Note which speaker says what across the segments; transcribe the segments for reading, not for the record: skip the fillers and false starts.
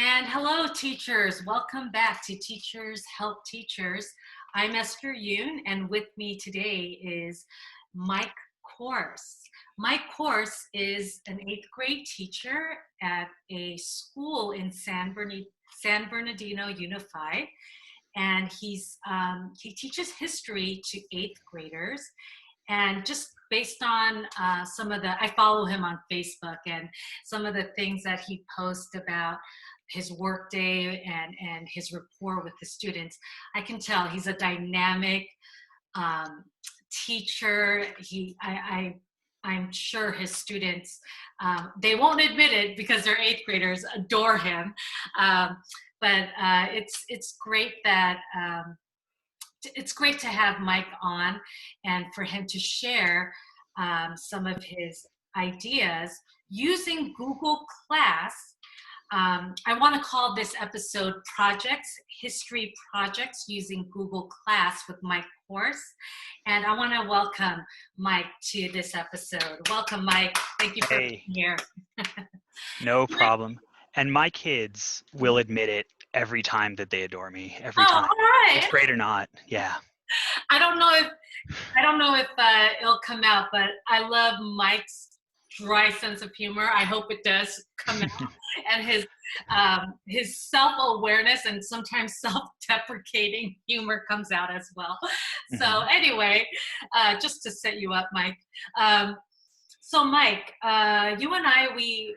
Speaker 1: And hello, teachers. Welcome back to Teachers Help Teachers. I'm Esther Yoon, and with me today is Mike Corse. Mike Corse is an eighth grade teacher at a school in San Bernardino Unified, and he teaches history to eighth graders. And just based on I follow him on Facebook, and some of the things that he posts about his workday and his rapport with the students, I can tell he's a dynamic um, teacher. I'm sure his students, they won't admit it because they're eighth graders, adore him. Um, but it's great that it's great to have Mike on and for him to share some of his ideas using Google Class. I want to call this episode History Projects Using Google Class with Mike Corse. And I want to welcome Mike to this episode. Welcome, Mike. Thank you for being here.
Speaker 2: No problem. And my kids will admit it every time that they adore me. Every time.
Speaker 1: All right.
Speaker 2: Eighth grade or not. Yeah.
Speaker 1: I don't know if it'll come out, but I love Mike's dry sense of humor. I hope it does come out, and his self-awareness and sometimes self-deprecating humor comes out as well. So anyway, just to set you up, Mike. So Mike, you and I, we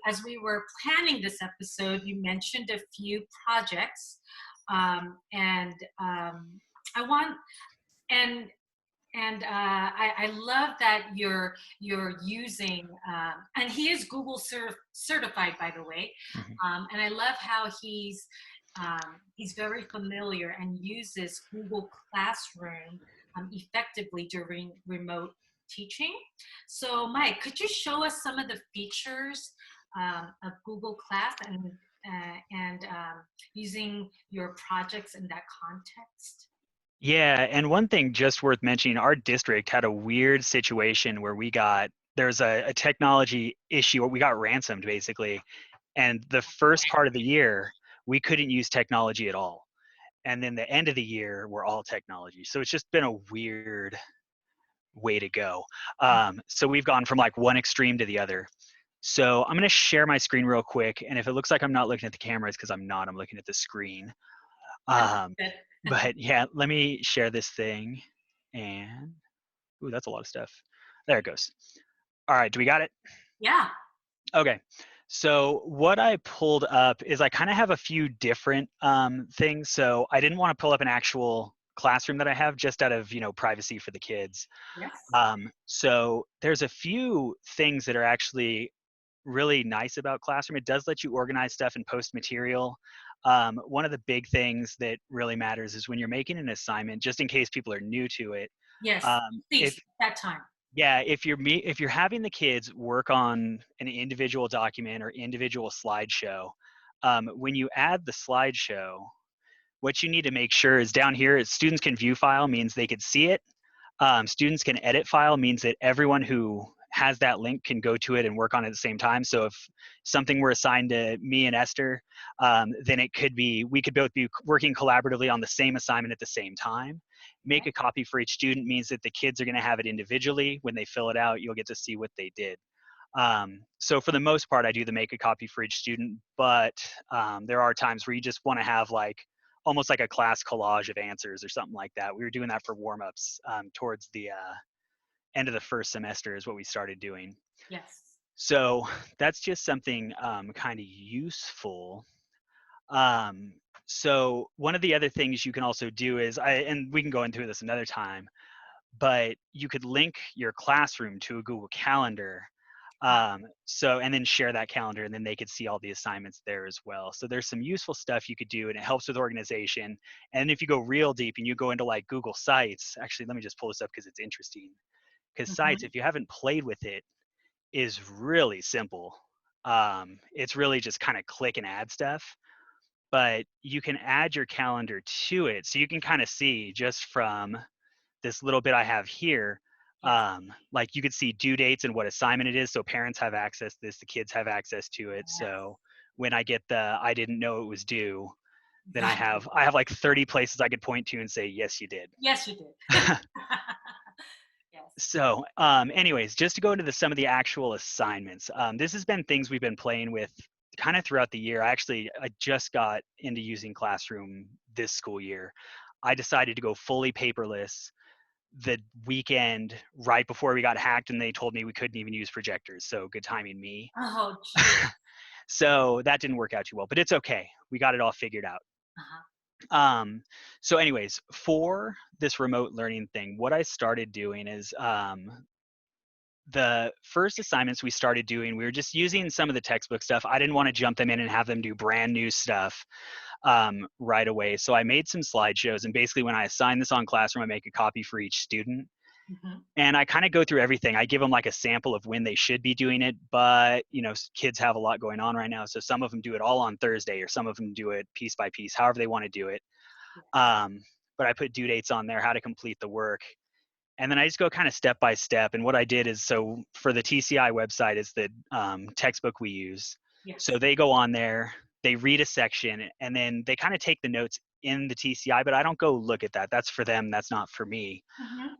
Speaker 1: as we were planning this episode, you mentioned a few projects, and I want I love that you're using, and he is Google certified, by the way. And I love how he's very familiar and uses Google Classroom effectively during remote teaching. So Mike, could you show us some of the features of Google Class and using your projects in that context?
Speaker 2: Yeah. And one thing just worth mentioning, our district had a weird situation where there's a technology issue, we got ransomed basically. And the first part of the year, we couldn't use technology at all. And then the end of the year, we're all technology. So it's just been a weird way to go. So we've gone from like one extreme to the other. So I'm going to share my screen real quick. And if it looks like I'm not looking at the camera, it's because I'm not. I'm looking at the screen. But yeah, let me share this thing. And, ooh, that's a lot of stuff. There it goes. All right, do we got it?
Speaker 1: Yeah.
Speaker 2: Okay. So what I pulled up is I kind of have a few different things. So I didn't want to pull up an actual classroom that I have just out of, privacy for the kids.
Speaker 1: Yes.
Speaker 2: So there's a few things that are actually really nice about Classroom. It does let you organize stuff and post material. One of the big things that really matters is when you're making an assignment, just in case people are new to it.
Speaker 1: Yes, please, that time.
Speaker 2: Yeah, if you're having the kids work on an individual document or individual slideshow, when you add the slideshow, what you need to make sure is down here is students can view file means they could see it. Students can edit file means that everyone who has that link can go to it and work on it at the same time. So if something were assigned to me and Esther, then we could both be working collaboratively on the same assignment at the same time. Make a copy for each student means that the kids are going to have it individually. When they fill it out, you'll get to see what they did. So for the most part, I do the make a copy for each student, but there are times where you just want to have almost like a class collage of answers or something like that. We were doing that for warm-ups towards the end of the first semester is what we started doing.
Speaker 1: Yes.
Speaker 2: So that's just something kind of useful. So one of the other things you can also do is, and we can go into this another time, but you could link your classroom to a Google Calendar. And then share that calendar, and then they could see all the assignments there as well. So there's some useful stuff you could do, and it helps with organization. And if you go real deep and you go into like Google Sites, actually, let me just pull this up because it's interesting. Because Sites, if you haven't played with it, is really simple. It's really just kind of click and add stuff, but you can add your calendar to it. So you can kind of see just from this little bit I have here, like you could see due dates and what assignment it is. So parents have access to this, the kids have access to it. So when I get the I didn't know it was due, then I
Speaker 1: Exactly.
Speaker 2: have I have like 30 places I could point to and say, yes, you did.
Speaker 1: Yes, you did. Yes.
Speaker 2: So, anyways, just to go into some of the actual assignments, this has been things we've been playing with kind of throughout the year. I just got into using Classroom this school year. I decided to go fully paperless the weekend right before we got hacked, and they told me we couldn't even use projectors. So good timing, me.
Speaker 1: Oh, gee.
Speaker 2: So that didn't work out too well, but it's okay. We got it all figured out.
Speaker 1: Uh-huh.
Speaker 2: Um, so, anyways, for this remote learning thing, what I started doing is the first assignments we started doing, we were just using some of the textbook stuff. I didn't want to jump them in and have them do brand new stuff right away. So I made some slideshows, and basically when I assign this on Classroom, I make a copy for each student.
Speaker 1: Mhm.
Speaker 2: And I kind of go through everything. I give them like a sample of when they should be doing it, but kids have a lot going on right now. So some of them do it all on Thursday, or some of them do it piece by piece, however they want to do it.
Speaker 1: Yes.
Speaker 2: Um, but I put due dates on there, how to complete the work. And then I just go kind of step by step. And what I did is, so for the TCI website is the textbook we use. So
Speaker 1: Yes.
Speaker 2: they go on there, they read a section, and then they kind of take the notes in the TCI, but I don't go look at that. That's for them. That's not for me.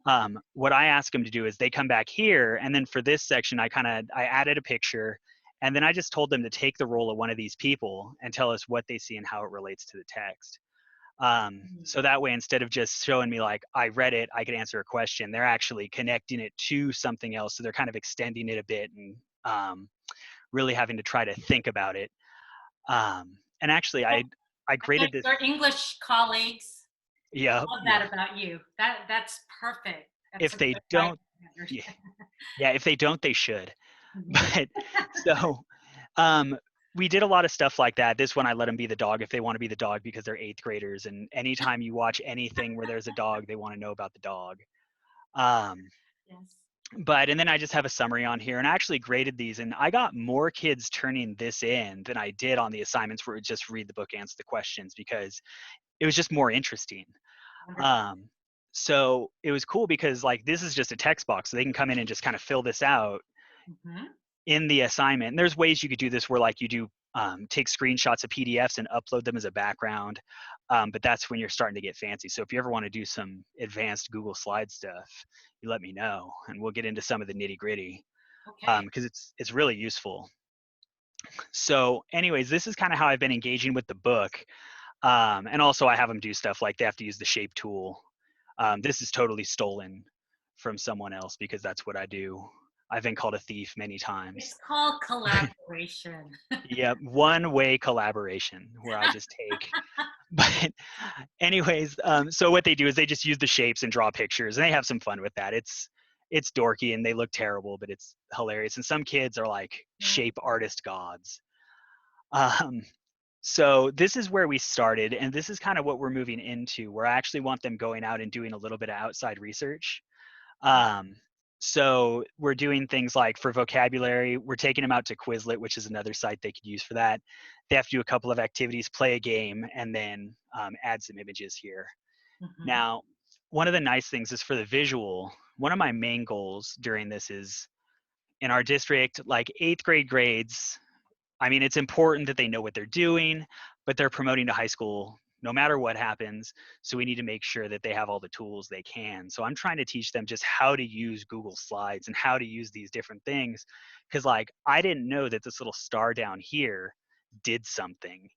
Speaker 1: Mhm.
Speaker 2: What I ask them to do is they come back here, and then for this section, I added a picture, and then I just told them to take the role of one of these people and tell us what they see and how it relates to the text.
Speaker 1: Mhm.
Speaker 2: So that way, instead of just showing me like I read it, I could answer a question, they're actually connecting it to something else. So they're kind of extending it a bit and really having to try to think about it. And actually,
Speaker 1: I
Speaker 2: I
Speaker 1: I bet
Speaker 2: graded this.
Speaker 1: your English colleagues
Speaker 2: Yeah,
Speaker 1: love
Speaker 2: yeah.
Speaker 1: that about you. That's perfect. That's
Speaker 2: If
Speaker 1: a
Speaker 2: they
Speaker 1: good writing
Speaker 2: don't,
Speaker 1: standard.
Speaker 2: yeah, yeah. If they don't, they should.
Speaker 1: Mhm.
Speaker 2: But so um, we did a lot of stuff like that. This one, I let them be the dog if they want to be the dog because they're eighth graders. And anytime you watch anything where there's a dog, they want to know about the dog. Um,
Speaker 1: Yes.
Speaker 2: and then I just have a summary on here, and I actually graded these, and I got more kids turning this in than I did on the assignments where it just read the book, answer the questions, because it was just more interesting.
Speaker 1: Wonderful.
Speaker 2: Um, so it was cool because like this is just a text box, so they can come in and just kind of fill this out
Speaker 1: Mhm.
Speaker 2: in the assignment. And there's ways you could do this where like you do take screenshots of PDFs and upload them as a background. But that's when you're starting to get fancy. So if you ever want to do some advanced Google Slide stuff, you let me know, and we'll get into some of the nitty gritty
Speaker 1: Okay.
Speaker 2: because it's really useful. So, anyways, this is kind of how I've been engaging with the book, and also I have them do stuff like they have to use the shape tool. This is totally stolen from someone else because that's what I do. I've been called a thief many times.
Speaker 1: It's called collaboration.
Speaker 2: Yeah, one-way collaboration where I just take. But anyways, so what they do is they just use the shapes and draw pictures, and they have some fun with that. It's dorky and they look terrible, but it's hilarious. And some kids are like
Speaker 1: Yeah.
Speaker 2: shape artist gods. Um, so this is where we started, and this is kind of what we're moving into, where I actually want them going out and doing a little bit of outside research. Um, so we're doing things like for vocabulary, we're taking them out to Quizlet, which is another site they could use for that. They have to do a couple of activities, play a game, and then add some images here.
Speaker 1: Mhm.
Speaker 2: Now, one of the nice things is for the visual, one of my main goals during this is in our district, like eighth grade grades, I mean, it's important that they know what they're doing, but they're promoting to high school no matter what happens. So we need to make sure that they have all the tools they can. So I'm trying to teach them just how to use Google Slides and how to use these different things. Cause like I didn't know that this little star down here did something.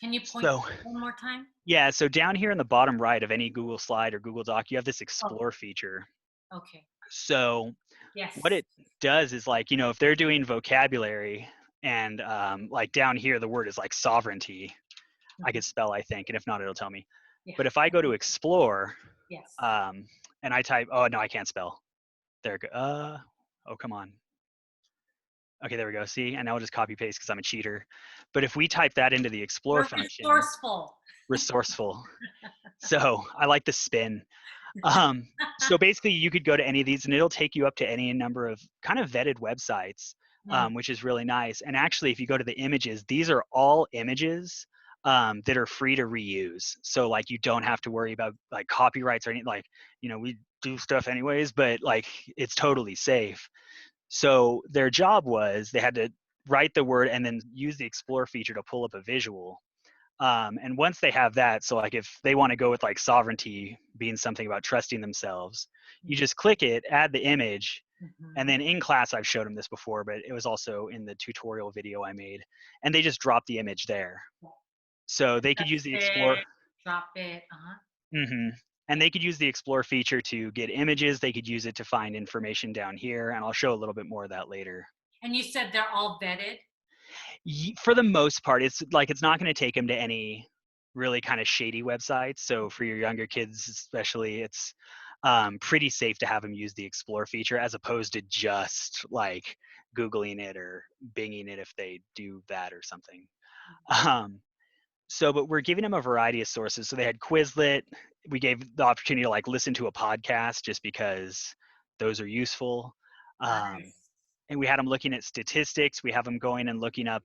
Speaker 1: Can you point
Speaker 2: So
Speaker 1: one more time?
Speaker 2: yeah, so down here in the bottom right of any Google Slide or Google Doc, you have this
Speaker 1: Oh,
Speaker 2: explore feature.
Speaker 1: okay.
Speaker 2: So what
Speaker 1: Yes.
Speaker 2: it does is like, if they're doing vocabulary and like down here, the word is like sovereignty. I
Speaker 1: Mhm.
Speaker 2: could spell, I think, and if not, it'll tell me.
Speaker 1: Yeah.
Speaker 2: But if I go to explore
Speaker 1: Yes.
Speaker 2: um, and I type, oh no, I can't spell. There, oh come on. Okay, there we go. See, and now I'll just copy paste because I'm a cheater. But if we type that into the explore
Speaker 1: You're
Speaker 2: function,
Speaker 1: resourceful.
Speaker 2: resourceful. So I like the spin. So basically, you could go to any of these, and it'll take you up to any number of kind of vetted websites,
Speaker 1: Mm.
Speaker 2: which is really nice. And actually, if you go to the images, these are all images that are free to reuse. So like, you don't have to worry about like copyrights or anything. Like, we do stuff anyways, but like, it's totally safe. So their job was they had to write the word and then use the explore feature to pull up a visual. And once they have that, so like if they want to go with like sovereignty being something about trusting themselves, you just click it, add the image, and then in class I've showed them this before, but it was also in the tutorial video I made, and they just drop the image there. So they could use the explore.
Speaker 1: Drop it.
Speaker 2: Mm-hmm. And they could use the explore feature to get images. They could use it to find information down here, and I'll show a little bit more of that later.
Speaker 1: And you said they're all vetted?
Speaker 2: For the most part, it's like it's not going to take them to any really kind of shady websites. So for your younger kids especially, it's pretty safe to have them use the explore feature as opposed to just like Googling it or Binging it if they do that or something. So, but we're giving them a variety of sources. So they had Quizlet. We gave the opportunity to like listen to a podcast just because those are useful.
Speaker 1: Nice.
Speaker 2: And we had them looking at statistics. We have them going and looking up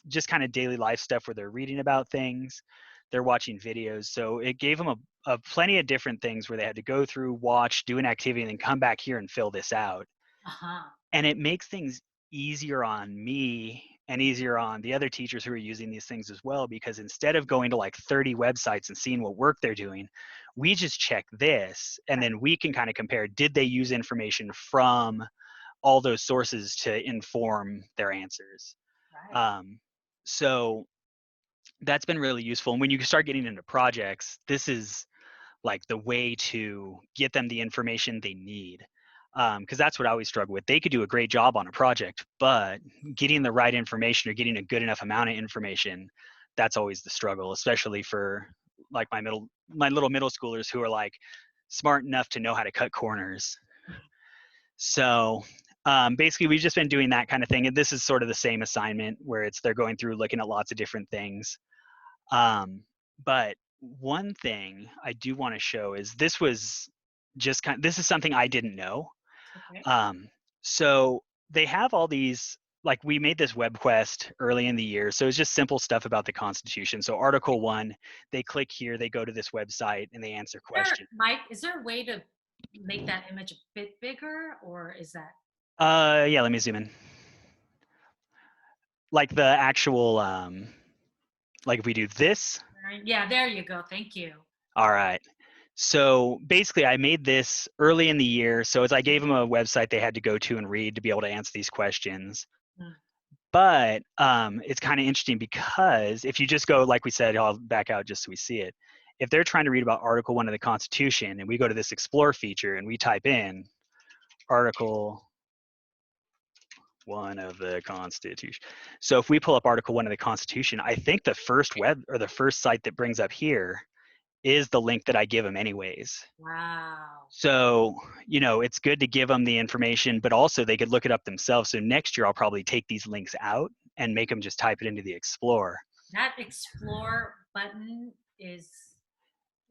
Speaker 2: just kind of daily life stuff where they're reading about things. They're watching videos. So it gave them a plenty of different things where they had to go through, watch, do an activity, and then come back here and fill this out. And it makes things easier on me and easier on the other teachers who are using these things as well, because instead of going to like 30 websites and seeing what work they're doing, we just check this and then we can kind of compare, did they use information from all those sources to inform their answers. So that's been really useful. And when you start getting into projects, this is like the way to get them the information they need. Because that's what I always struggle with. They could do a great job on a project, but getting the right information or getting a good enough amount of information, that's always the struggle, especially for like my little middle schoolers who are like smart enough to know how to cut corners. So basically, we've just been doing that kind of thing. And this is sort of the same assignment where they're going through looking at lots of different things. But one thing I do want to show is this was just this is something I didn't know. So they have all these, like we made this web quest early in the year. So it's just simple stuff about the Constitution. So Article 1, they click here, they go to this website and they answer questions.
Speaker 1: Mike, is there a way to make that image a bit bigger, or is that?
Speaker 2: Yeah, let me zoom in. Like the actual, like if we do this.
Speaker 1: Yeah, there you go. Thank you.
Speaker 2: All right. So basically, I made this early in the year. So as I gave them a website they had to go to and read to be able to answer these questions. But it's kind of interesting because if you just go, like we said, I'll back out just so we see it. If they're trying to read about Article 1 of the Constitution and we go to this Explore feature and we type in Article 1 of the Constitution. So if we pull up Article 1 of the Constitution, I think the first web or the first site that brings up here is the link that I give them anyways.
Speaker 1: Wow.
Speaker 2: So, you know, it's good to give them the information, but also they could look it up themselves. So next year I'll probably take these links out and make them just type it into the Explore.
Speaker 1: That Explore button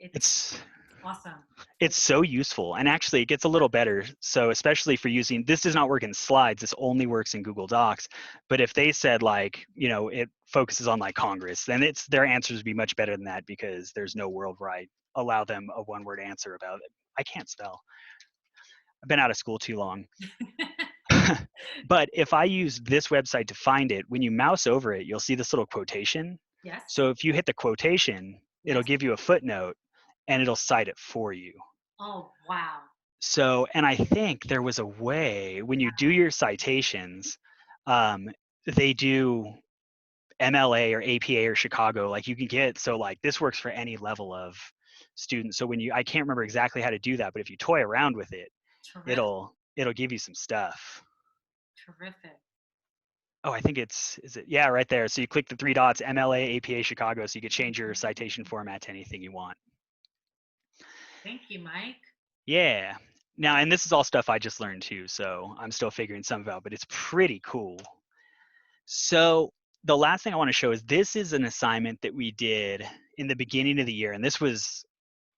Speaker 1: it's awesome.
Speaker 2: It's so useful. And actually it gets a little better. So especially for using, this does not work in slides. This only works in Google Docs. But if they said like, you know, it focuses on like Congress, then their answers would be much better than that because there's no world where I allow them a one-word answer about it. I can't spell. I've been out of school too long. But if I use this website to find it, when you mouse over it, you'll see this little quotation.
Speaker 1: Yes.
Speaker 2: So if you hit the quotation, it'll give you a footnote and it'll cite it for you.
Speaker 1: Oh, wow.
Speaker 2: So, and I think there was a way when you do your citations, they do MLA or APA or Chicago, like you can get, so like this works for any level of student. So when I can't remember exactly how to do that, but if you toy around with it, it'll give you some stuff.
Speaker 1: Terrific.
Speaker 2: Oh, I think yeah, right there. So you click the 3 dots, MLA, APA, Chicago, so you could change your citation format to anything you want.
Speaker 1: Thank you, Mike.
Speaker 2: Yeah. Now, and this is all stuff I just learned too, so I'm still figuring some out, but it's pretty cool. So the last thing I want to show is this is an assignment that we did in the beginning of the year, and this was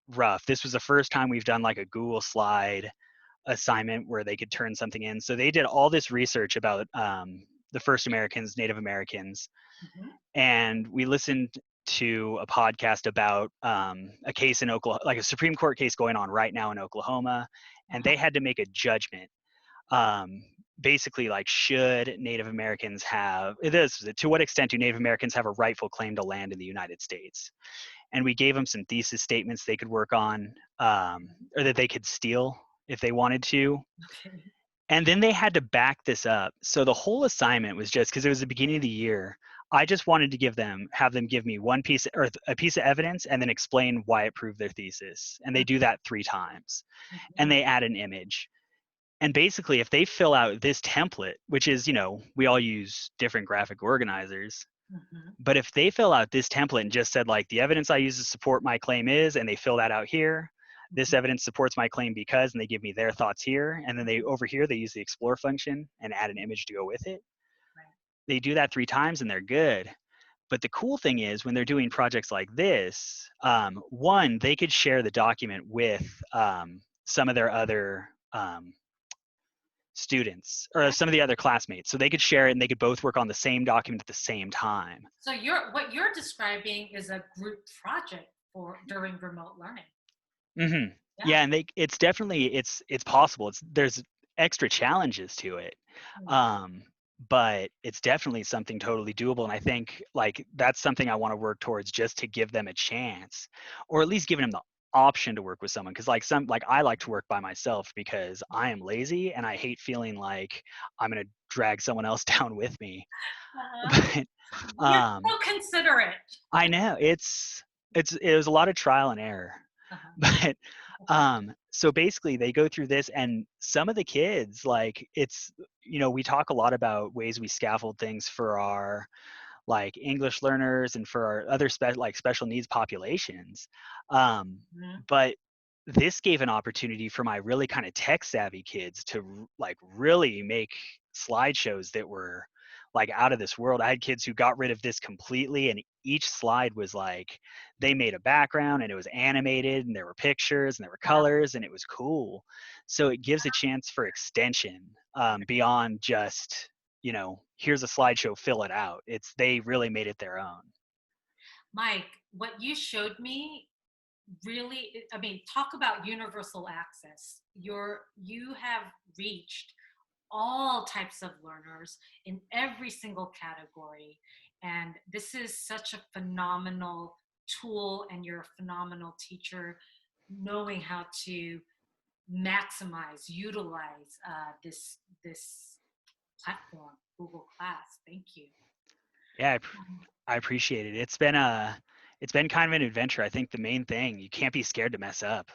Speaker 2: rough. This was the first time we've done like a Google slide assignment where they could turn something in. So they did all this research about the first Americans, Native Americans, and we listened to a podcast about a case in Oklahoma, like a Supreme Court case going on right now in Oklahoma, and they had to make a judgment basically like, should Native Americans have this? To what extent do Native Americans have a rightful claim to land in the United States? And we gave them some thesis statements they could work on, or that they could steal if they wanted to.
Speaker 1: Okay.
Speaker 2: And then they had to back this up. So the whole assignment was just because it was the beginning of the year. I just wanted to have them give me one piece or a piece of evidence and then explain why it proved their thesis. And they do that 3 times. And
Speaker 1: Mhm.
Speaker 2: they add an image. And basically, if they fill out this template, which is, we all use different graphic organizers,
Speaker 1: Mhm.
Speaker 2: but if they fill out this template and just said, like, the evidence I use to support my claim is, and they fill that out here, this
Speaker 1: Mhm.
Speaker 2: evidence supports my claim because, and they give me their thoughts here, and then they
Speaker 1: Mhm.
Speaker 2: over here, they use the explore function and add an image to go with it.
Speaker 1: Right.
Speaker 2: They do that 3 times and they're good. But the cool thing is when they're doing projects like this, one, they could share the document with some of their other students or
Speaker 1: Yeah.
Speaker 2: some of the other classmates. So they could share it and they could both work on the same document at the same time.
Speaker 1: So what you're describing is a group project for during remote learning.
Speaker 2: Hmm.
Speaker 1: Yeah.
Speaker 2: Yeah, and it's definitely it's possible. There's extra challenges to it,
Speaker 1: Mm.
Speaker 2: um, but it's definitely something totally doable. And I think like that's something I want to work towards just to give them a chance, or at least giving them the option to work with someone. Because like I like to work by myself because I am lazy and I hate feeling like I'm gonna drag someone else down with me.
Speaker 1: Uh-huh.
Speaker 2: But
Speaker 1: You're
Speaker 2: um,
Speaker 1: so considerate.
Speaker 2: I know it was a lot of trial and error.
Speaker 1: Uh-huh.
Speaker 2: But so basically they go through this and some of the kids like we talk a lot about ways we scaffold things for our like English learners and for our other special needs populations. Um,
Speaker 1: Mhm.
Speaker 2: but this gave an opportunity for my really kind of tech savvy kids to like really make slideshows that were like out of this world. I had kids who got rid of this completely, and each slide was like they made a background and it was animated and there were pictures and there were
Speaker 1: Wow.
Speaker 2: colors and it was cool. So it gives a chance for extension beyond just here's a slideshow, fill it out. They really made it their own.
Speaker 1: Mike, what you showed me really, I mean, talk about universal access. You have reached all types of learners in every single category. And this is such a phenomenal tool, and you're a phenomenal teacher knowing how to maximize, utilize this platform, Google Class. Thank you.
Speaker 2: Yeah, I appreciate it. It's been kind of an adventure. I think the main thing, you can't be scared to mess up.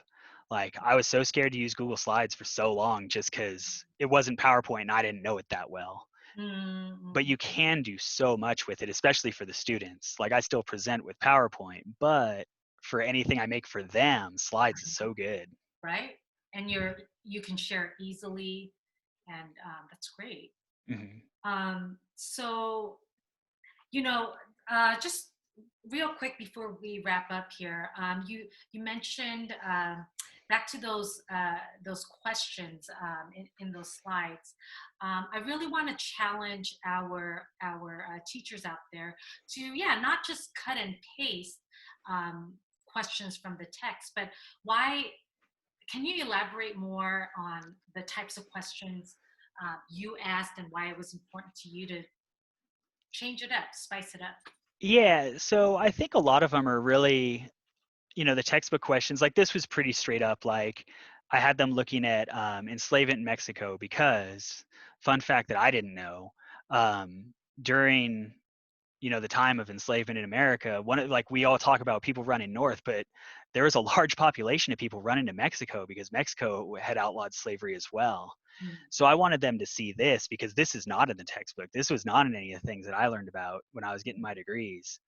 Speaker 2: Like I was so scared to use Google Slides for so long just because it wasn't PowerPoint and I didn't know it that well. But
Speaker 1: Mm-hmm.
Speaker 2: you can do so much with it, especially for the students. Like I still present with PowerPoint, but for anything I make for them, Slides is so good.
Speaker 1: Right? And you can share it easily, and that's great.
Speaker 2: Hmm.
Speaker 1: So you know, just real quick before we wrap up here, you mentioned back to those questions in those slides. I really want to challenge our teachers out there to, yeah, not just cut and paste questions from the text, but why? Can you elaborate more on the types of questions you asked and why it was important to you to change it up, spice it up?
Speaker 2: Yeah, so I think a lot of them are really, the textbook questions. Like this was pretty straight up. Like I had them looking at enslavement in Mexico because, fun fact that I didn't know, during the time of enslavement in America, like we all talk about people running north, but there was a large population of people running to Mexico because Mexico had outlawed slavery as well.
Speaker 1: Mm.
Speaker 2: So I wanted them to see this because this is not in the textbook. This was not in any of the things that I learned about when I was getting my degrees.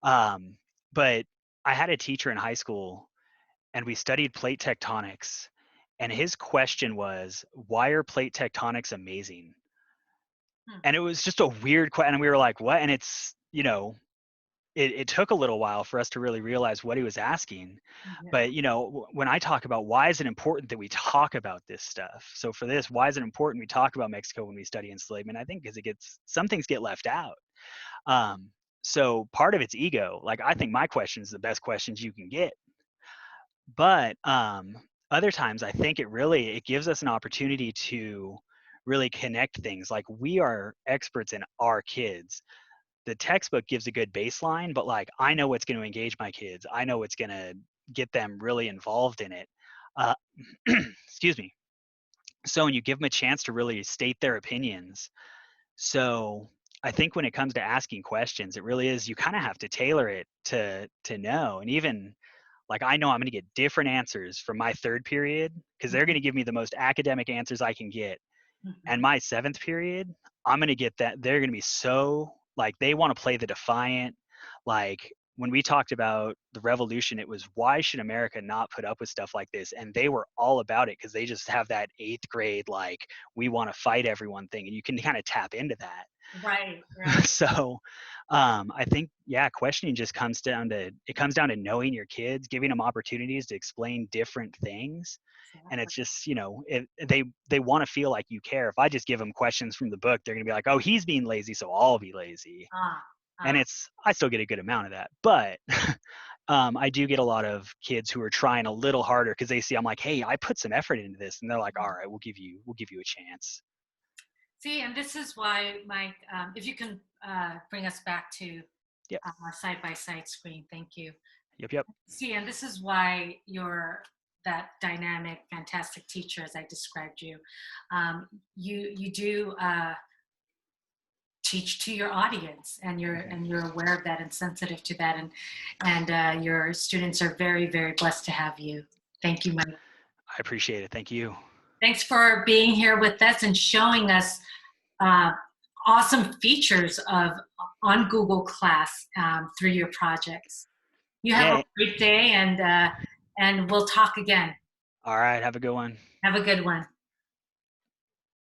Speaker 2: Um, but I had a teacher in high school and we studied plate tectonics. And his question was, why are plate tectonics amazing?
Speaker 1: Hmm.
Speaker 2: And it was just a weird question. And we were like, what? And it took a little while for us to really realize what he was asking.
Speaker 1: Yeah.
Speaker 2: But, when I talk about why is it important that we talk about this stuff? So for this, why is it important we talk about Mexico when we study enslavement? I think because some things get left out. Um, so part of it's ego. Like I think my question is the best questions you can get. But other times I think it gives us an opportunity to really connect things. Like, we are experts in our kids. The textbook gives a good baseline, but like, I know what's going to engage my kids. I know what's going to get them really involved in it. Uh, excuse me. So when you give them a chance to really state their opinions, so I think when it comes to asking questions, it really is, you kind of have to tailor it to know. And even like, I know I'm going to get different answers from my third period because they're going
Speaker 1: Mhm,
Speaker 2: to give me the most academic answers I can get. And
Speaker 1: mhm.
Speaker 2: my seventh period, I'm going to get that. They're going to be so like, they want to play the defiant. Like, when we talked about the revolution, it was, why should America not put up with stuff like this? And they were all about it because they just have that eighth grade, like, we want to fight everyone thing. And you can kind of tap into that.
Speaker 1: Right, right.
Speaker 2: So I think, yeah, questioning just comes down to, it comes down to knowing your kids, giving them opportunities to explain different things. And
Speaker 1: Exactly.
Speaker 2: it's just, they want to feel like you care. If I just give them questions from the book, they're going to be like, oh, he's being lazy, so I'll be lazy.
Speaker 1: Ah,
Speaker 2: And
Speaker 1: ah.
Speaker 2: it's, I still get a good amount of that, but I do get a lot of kids who are trying a little harder because they see I'm like, hey, I put some effort into this, and they're like, all right, we'll give you a chance.
Speaker 1: See, and this is why, Mike, if you can bring us back to
Speaker 2: Yep,
Speaker 1: our side by side screen, thank you.
Speaker 2: yep, yep.
Speaker 1: See, and this is why you're that dynamic, fantastic teacher, as I described you. You do teach to your audience, and
Speaker 2: Mhm.
Speaker 1: you're aware of that and sensitive to that, and your students are very, very blessed to have you. Thank you, Mike.
Speaker 2: I appreciate it. Thank you.
Speaker 1: Thanks for being here with us and showing us uh, awesome features of on Google Class through your projects. You have a
Speaker 2: Yeah.
Speaker 1: great day, and we'll talk again.
Speaker 2: All right. Have a good one.
Speaker 1: Have a good one.